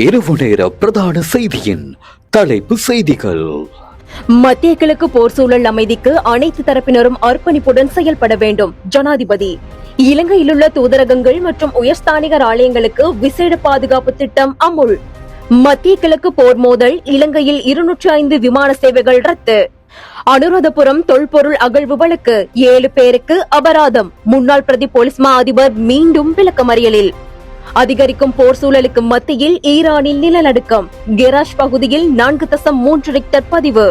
இரவு நேர பிரதான செய்தியின் தலைப்பு செய்திகள். மத்திய கிழக்கு போர் சூழல் அமைதிக்கு அனைத்து தரப்பினரும் அர்ப்பணிப்புடன் செயல்பட வேண்டும். ஜனாதிபதி. இலங்கையில் உள்ள தூதரகங்கள் மற்றும் உயர்ஸ்தானிகர் ஆலயங்களுக்கு விசேட பாதுகாப்பு திட்டம் அமுல். மத்திய கிழக்கு போர் மோதல், இலங்கையில் 205 விமான சேவைகள் ரத்து. அனுராதபுரம் தொல்பொருள் அகழ்வு வழக்கு, 7 பேருக்கு அபராதம். முன்னாள் பிரதி போலீஸ் மா அதிபர் மீண்டும் விளக்கமறியலில். அதிகரிக்கும் போர் சூழலுக்கு மத்தியில் ஈரானில் நிலநடுக்கம், கெராஷ் பகுதியில் 4.3 ரிக்டர் பதிவு.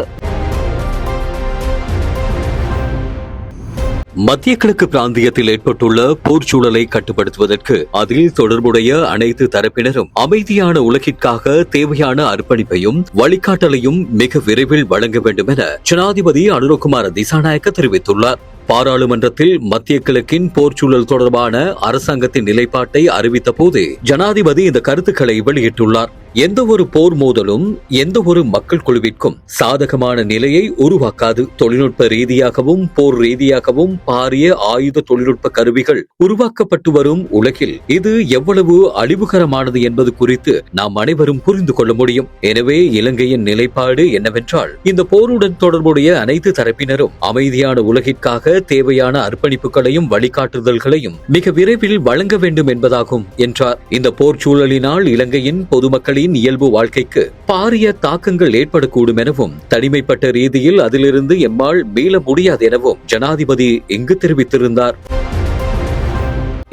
மத்திய கிழக்கு பிராந்தியத்தில் ஏற்பட்டுள்ள போர் சூழலை கட்டுப்படுத்துவதற்கு அதில் தொடர்புடைய அனைத்து தரப்பினரும் அமைதியான உலகிற்காக தேவையான அர்ப்பணிப்பையும் வழிகாட்டலையும் மிக விரைவில் வழங்க வேண்டும் என ஜனாதிபதி அனுரகுமார திசாநாயக்க தெரிவித்துள்ளார். பாராளுமன்றத்தில் மத்திய கிழக்கின் போர்ச்சூழல் தொடர்பான அரசாங்கத்தின் நிலைப்பாட்டை அறிவித்த போது ஜனாதிபதி இந்த கருத்துக்களை வெளியிட்டுள்ளார். எந்த ஒரு போர் மோதலும் எந்த ஒரு மக்கள் குழுவிற்கும் சாதகமான நிலையை உருவாக்காது. தொழில்நுட்ப ரீதியாகவும் போர் ரீதியாகவும் பாரிய ஆயுத தொழில்நுட்ப கருவிகள் உருவாக்கப்பட்டு வரும் உலகில் இது எவ்வளவு அழிவுகரமானது என்பது குறித்து நாம் அனைவரும் புரிந்து கொள்ள முடியும். எனவே இலங்கையின் நிலைப்பாடு என்னவென்றால், இந்த போருடன் தொடர்புடைய அனைத்து தரப்பினரும் அமைதியான உலகிற்காக தேவையான அர்ப்பணிப்புகளையும் வழிகாட்டுதல்களையும் மிக விரைவில் வழங்க வேண்டும் என்பதாகும் என்றார். இந்த போர் சூழலினால் இலங்கையின் பொதுமக்களின் இயல்பு வாழ்க்கைக்கு பாரிய தாக்கங்கள் ஏற்படக்கூடும் எனவும், தனிமைப்பட்ட ரீதியில் அதிலிருந்து எம்மால் மீள முடியாது எனவும் ஜனாதிபதி இங்கு தெரிவித்திருந்தார்.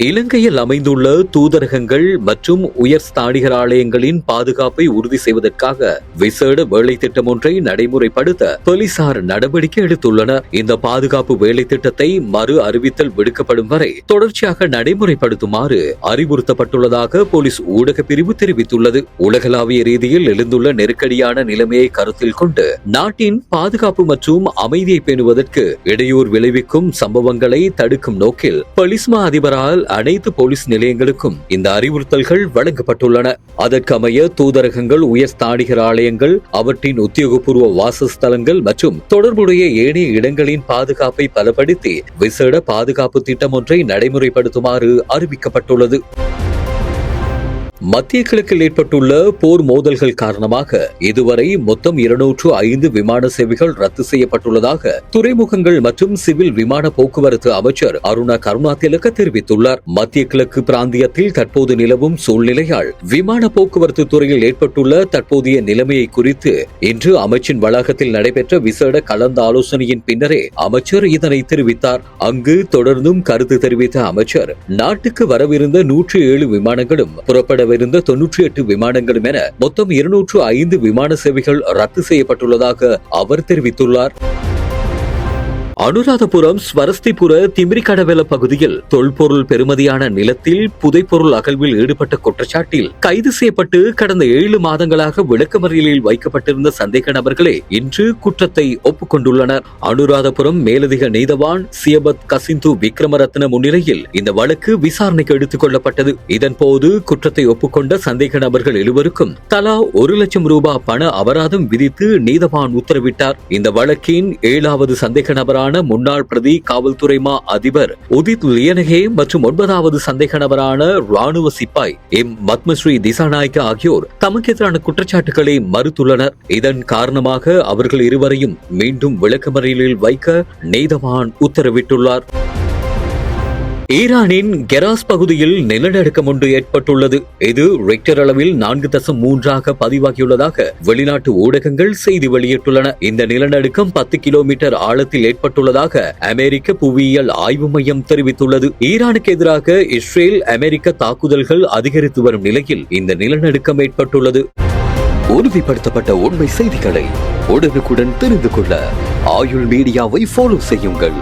இலங்கையில் அமைந்துள்ள தூதரகங்கள் மற்றும் உயர் ஸ்தானிகர் ஆலயங்களின் பாதுகாப்பை உறுதி செய்வதற்காக விசேட வேலை திட்டம் ஒன்றை நடைமுறைப்படுத்த போலீசார் நடவடிக்கை எடுத்துள்ளனர். இந்த பாதுகாப்பு வேலை திட்டத்தை மறு அறிவித்தல் விடுக்கப்படும் வரை தொடர்ச்சியாக நடைமுறைப்படுத்துமாறு அறிவுறுத்தப்பட்டுள்ளதாக போலீஸ் ஊடக பிரிவு தெரிவித்துள்ளது. உலகளாவிய ரீதியில் எழுந்துள்ள நெருக்கடியான நிலைமையை கருத்தில் கொண்டு நாட்டின் பாதுகாப்பு மற்றும் அமைதியை பேணுவதற்கு இடையூறு விளைவிக்கும் சம்பவங்களை தடுக்கும் நோக்கில் போலீஸ் மா அதிபரால் அனைத்து போலீஸ் நிலையங்களுக்கும் இந்த அறிவுறுத்தல்கள் வழங்கப்பட்டுள்ளன. அதற்கமைய தூதரகங்கள், உயர் ஸ்தானிகர் ஆலயங்கள், அவற்றின் உத்தியோகபூர்வ வாசஸ்தலங்கள் மற்றும் தொடர்புடைய ஏனைய இடங்களின் பாதுகாப்பை பலப்படுத்தி விசேட பாதுகாப்பு திட்டம் ஒன்றை நடைமுறைப்படுத்துமாறு அறிவிக்கப்பட்டுள்ளது. மத்திய கிழக்கில் ஏற்பட்டுள்ள போர் மோதல்கள் காரணமாக இதுவரை மொத்தம் 205 விமான சேவைகள் ரத்து செய்யப்பட்டுள்ளதாக துறைமுகங்கள் மற்றும் சிவில் விமான போக்குவரத்து அமைச்சர் அருணா கருணாதிலக தெரிவித்துள்ளார். மத்திய கிழக்கு பிராந்தியத்தில் தற்போது நிலவும் சூழ்நிலையால் விமான போக்குவரத்து துறையில் ஏற்பட்டுள்ள தற்போதைய நிலைமையை குறித்து இன்று அமைச்சின் வளாகத்தில் நடைபெற்ற விசேட கலந்து ஆலோசனையின் பின்னரே அமைச்சர் இதனை தெரிவித்தார். அங்கு தொடர்ந்தும் கருத்து தெரிவித்த அமைச்சர், நாட்டுக்கு வரவிருந்த 107 விமானங்களும் புறப்பட இருந்த 98 விமானங்களும் என மொத்தம் 205 விமான சேவைகள் ரத்து செய்யப்பட்டுள்ளதாக அவர் தெரிவித்துள்ளார். அனுராதபுரம் ஸ்வரஸ்திபுர திமிரிகடவெல பகுதியில் தொல்பொருள் பெறுமதியான நிலத்தில் புதைப்பொருள் அகழ்வில் ஈடுபட்ட குற்றச்சாட்டில் கைது செய்யப்பட்டு கடந்த 7 மாதங்களாக விளக்கமறியலில் வைக்கப்பட்டிருந்த சந்தேக நபர்களே இன்று குற்றத்தை ஒப்புக்கொண்டுள்ளனர். அனுராதபுரம் மேலதிக நீதவான் சியபத் கசிந்து விக்ரமரத்ன முன்னிலையில் இந்த வழக்கு விசாரணைக்கு எடுத்துக் கொள்ளப்பட்டது. இதன்போது குற்றத்தை ஒப்புக்கொண்ட சந்தேக நபர்கள் 7வருக்கும் தலா 1 லட்சம் ரூபாய் பண அபராதம் விதித்து நீதவான் உத்தரவிட்டார். இந்த வழக்கின் 7வது சந்தேக நபரான முன்னாள் பிரதி காவல்துறை மா அதிபர் உதித் லியனகே மற்றும் 9வது சந்தேக நபரான ராணுவ சிப்பாய் எம் மத்மஸ்ரீ திசாநாயக்க ஆகியோர் தமக்கு எதிரான குற்றச்சாட்டுகளை மறுத்துள்ளனர். இதன் காரணமாக அவர்கள் இருவரையும் மீண்டும் விளக்கமறியலில் வைக்க நீதவான் உத்தரவிட்டுள்ளார். ஈரானின் கெராஸ் பகுதியில் நிலநடுக்கம் ஒன்று ஏற்பட்டுள்ளது. இது ரிக்டர் அளவில் 4.3 பதிவாகியுள்ளதாக வெளிநாட்டு ஊடகங்கள் செய்தி வெளியிட்டுள்ளன. இந்த நிலநடுக்கம் 10 கிலோமீட்டர் ஆழத்தில் ஏற்பட்டுள்ளதாக அமெரிக்க புவியியல் ஆய்வு மையம் தெரிவித்துள்ளது. ஈரானுக்கு எதிராக இஸ்ரேல் அமெரிக்க தாக்குதல்கள் அதிகரித்து வரும் நிலையில் இந்த நிலநடுக்கம் ஏற்பட்டுள்ளது. உறுதிப்படுத்தப்பட்ட உண்மை செய்திகளை உடனுக்குடன் தெரிந்து கொள்ள ஆயுள் மீடியாவை ஃபாலோ செய்யுங்கள்.